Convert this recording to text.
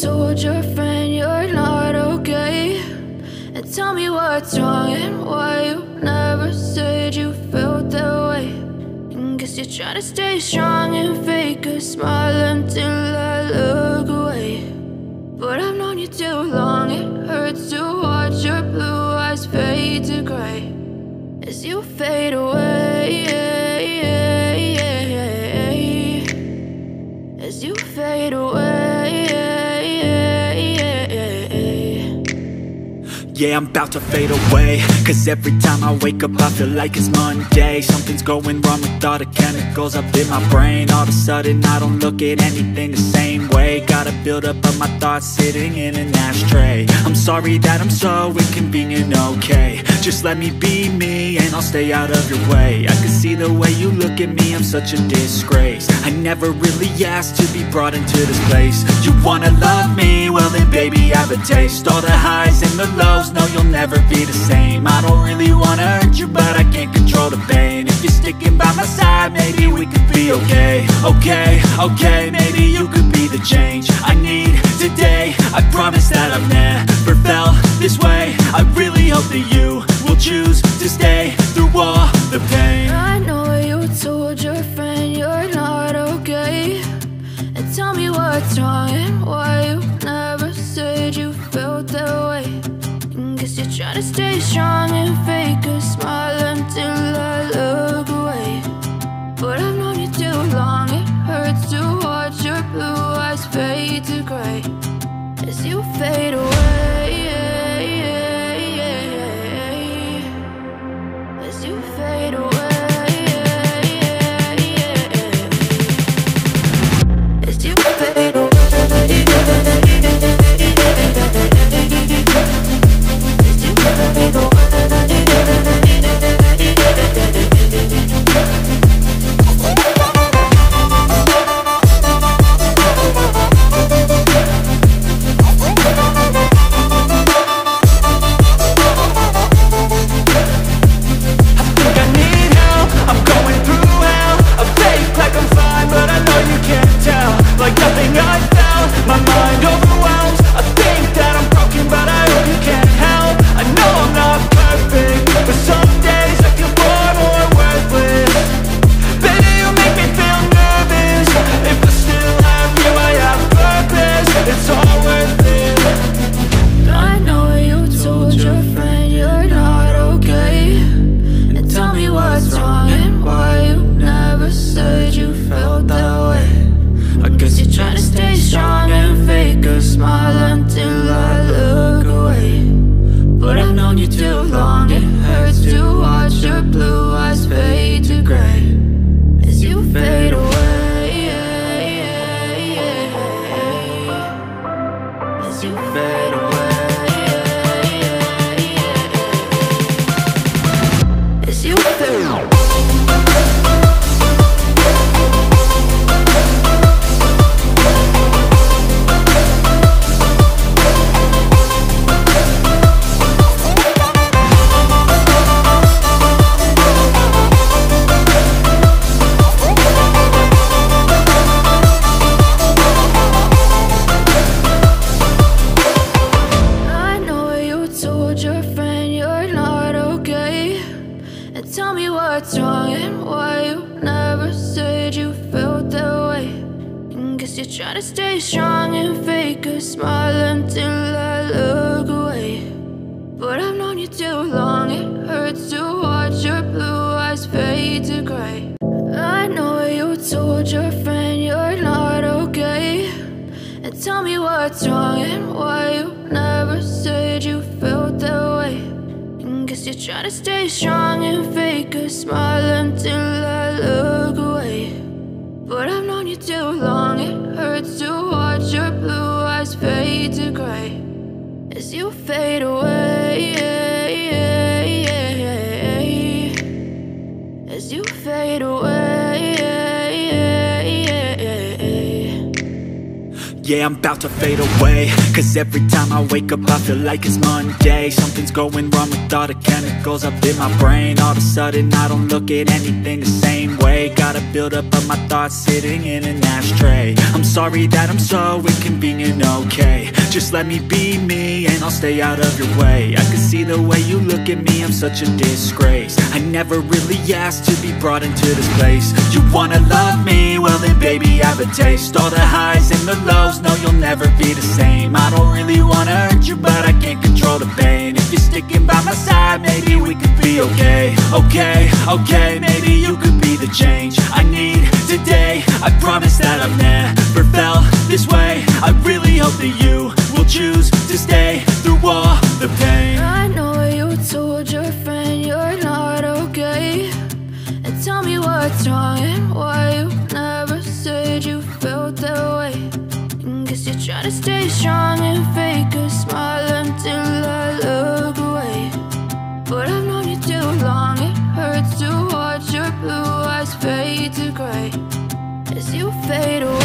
told your friend you're not okay, and tell me what's wrong and why you never said you felt that way. And guess you're trying to stay strong and fake a smile until I look away. But I've known you too long, it hurts to watch your blue eyes fade to gray as you fade away, as you fade away. Yeah, I'm about to fade away, cause every time I wake up I feel like it's Monday. Something's going wrong with all the chemicals up in my brain. All of a sudden I don't look at anything the same way. Gotta build up of my thoughts sitting in an ashtray. I'm sorry that I'm so inconvenient, okay. Just let me be me and I'll stay out of your way. I can see the way you look at me, I'm such a disgrace. I never really asked to be brought into this place. You wanna love me? Well then baby I have a taste. All the highs and the lows, no you'll never be the same. I don't really wanna hurt you but I can't control the pain. If you're sticking by my side maybe we could be okay. Okay, maybe you could be the change I need today. I promise that I've never felt this way. I really hope that you will choose to stay through all the pain. I know you told your friend you're not okay, and tell me what's wrong and why you never said you felt that way. And guess you're trying to stay strong and fake a smile until I look away. But I've known you too long, it hurts to watch your blue eyes fade to gray as you fade away, as you fade away, as you fade away. Try to stay strong and fake a smile until I look away. But I've known you too long, it hurts to watch your blue eyes fade to gray. I know you told your friend you're not okay, and tell me what's wrong and why you never said you felt that way. And guess you're trying to stay strong and fake a smile until I look away. But I've known you too long, it hurts to watch your blue eyes fade to gray as you fade away, as you fade away. Yeah, I'm about to fade away, cause every time I wake up I feel like it's Monday. Something's going wrong with all the chemicals up in my brain. All of a sudden I don't look at anything the same way. Got a buildup of my thoughts sitting in an ashtray. I'm sorry that I'm so inconvenient, okay. Just let me be me and I'll stay out of your way. I can see the way you look at me, I'm such a disgrace. I never really asked to be brought into this place. You wanna love me? Well then baby I have a taste. All the highs and the lows, no you'll never be the same. I don't really wanna hurt you but I can't control the pain. If you're sticking by my side, maybe we could be okay. Okay, maybe you could be the change I need today. I promise that I've never felt this way. I really hope that you will choose to stay through all the pain. I know you told your friend you're not okay, and tell me what's wrong and why you never said you felt that way. And guess you're trying to stay strong and fake a smile until I look away. But I've known you too long, it hurts to watch your blue eyes fade to gray as you fade away.